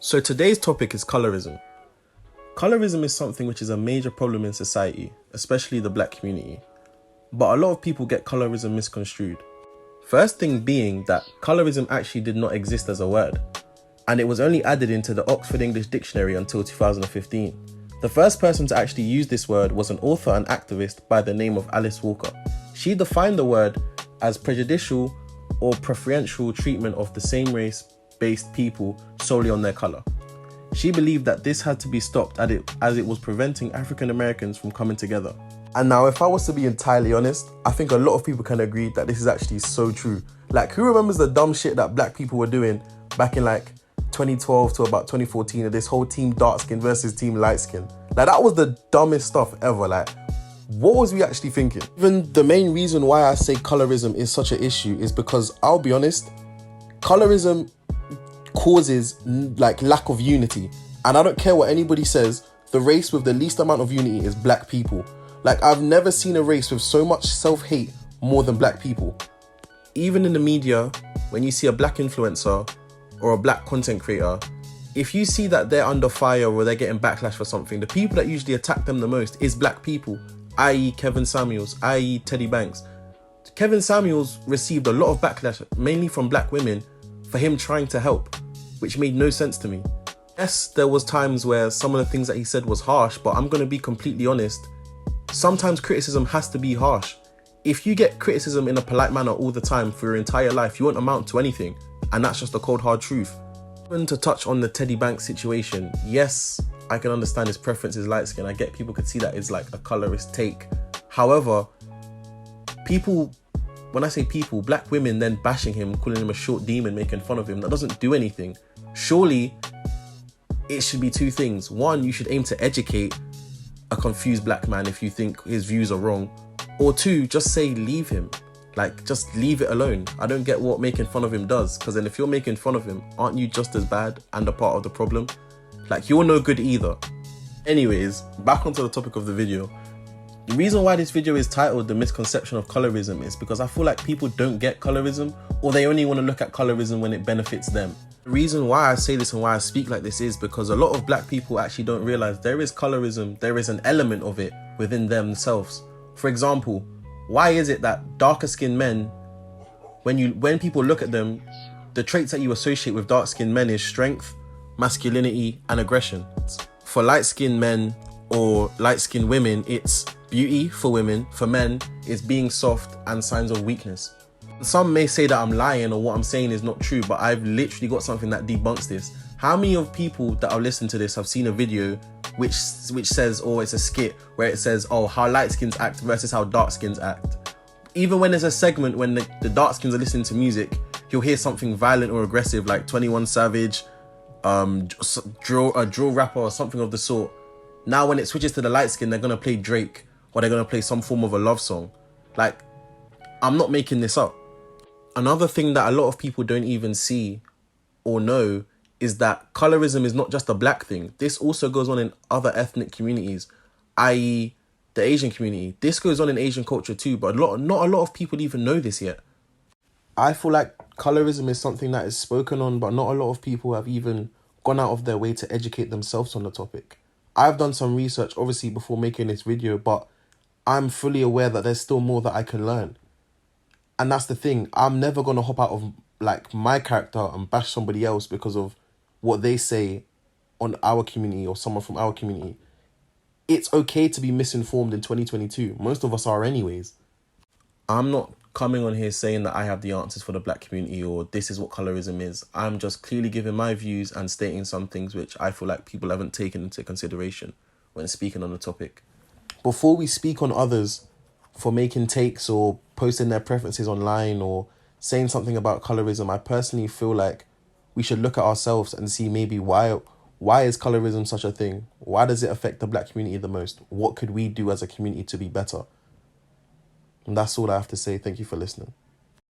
So today's topic is colorism. Colorism is something which is a major problem in society, especially the black community. But a lot of people get colorism misconstrued. First thing being that colorism actually did not exist as a word, and it was only added into the Oxford English Dictionary until 2015. The first person to actually use this word was an author and activist by the name of Alice Walker. She defined the word as prejudicial or preferential treatment of the same race-based people solely on their colour. She believed that this had to be stopped as it was preventing African Americans from coming together. And now, if I was to be entirely honest, I think a lot of people can agree that this is actually so true. Like, who remembers the dumb shit that black people were doing back in like 2012 to about 2014, of this whole team dark skin versus team light skin? Like, that was the dumbest stuff ever. Like, what was we actually thinking? Even the main reason why I say colorism is such an issue is because, I'll be honest, colorism causes like lack of unity. And I don't care what anybody says, the race with the least amount of unity is black people. Like, I've never seen a race with so much self-hate more than black people. Even in the media, when you see a black influencer or a black content creator, if you see that they're under fire or they're getting backlash for something, the people that usually attack them the most is black people, i.e. Kevin Samuels, i.e. Teddy Banks. Kevin Samuels received a lot of backlash, mainly from black women, for him trying to help, which made no sense to me. Yes, there was times where some of the things that he said was harsh, but I'm going to be completely honest. Sometimes criticism has to be harsh. If you get criticism in a polite manner all the time for your entire life, you won't amount to anything. And that's just the cold hard truth. Even to touch on the Teddy Banks situation, yes, I can understand his preference is light skin. I get people could see that as like a colorist take. However, people, when I say people, black women then bashing him, calling him a short demon, making fun of him, that doesn't do anything. Surely, it should be two things. One, you should aim to educate a confused black man if you think his views are wrong. Or two, just say leave him. Like, just leave it alone. I don't get what making fun of him does, because then if you're making fun of him, aren't you just as bad and a part of the problem? Like, you're no good either. Anyways, back onto the topic of the video. The reason why this video is titled The Misconception of Colorism is because I feel like people don't get colorism, or they only want to look at colorism when it benefits them. The reason why I say this and why I speak like this is because a lot of black people actually don't realize there is colorism, there is an element of it within themselves. For example, why is it that darker skinned men, when people look at them, the traits that you associate with dark skinned men is strength, masculinity, and aggression. For light skinned men or light skinned women, it's beauty. For women, for men, it's being soft and signs of weakness. Some may say that I'm lying or what I'm saying is not true, but I've literally got something that debunks this. How many of people that are listening to this have seen a video which says, or it's a skit where it says, oh, how light skins act versus how dark skins act? Even when there's a segment when the dark skins are listening to music, you'll hear something violent or aggressive like 21 Savage, a drill rapper or something of the sort. Now when it switches to the light skin, they're gonna play Drake or they're gonna play some form of a love song. Like, I'm not making this up. Another thing that a lot of people don't even see or know is that colorism is not just a black thing. This also goes on in other ethnic communities, i.e. the Asian community. This goes on in Asian culture too, but not a lot of people even know this yet. I feel like colorism is something that is spoken on, but not a lot of people have even gone out of their way to educate themselves on the topic. I've done some research, obviously, before making this video, but I'm fully aware that there's still more that I can learn. And that's the thing. I'm never going to hop out of like my character and bash somebody else because of what they say on our community or someone from our community. It's okay to be misinformed in 2022. Most of us are anyways. I'm not coming on here saying that I have the answers for the black community or this is what colorism is. I'm just clearly giving my views and stating some things which I feel like people haven't taken into consideration when speaking on the topic. Before we speak on others for making takes or posting their preferences online or saying something about colorism, I personally feel like we should look at ourselves and see maybe why is colorism such a thing? Why does it affect the black community the most? What could we do as a community to be better? And that's all I have to say. Thank you for listening.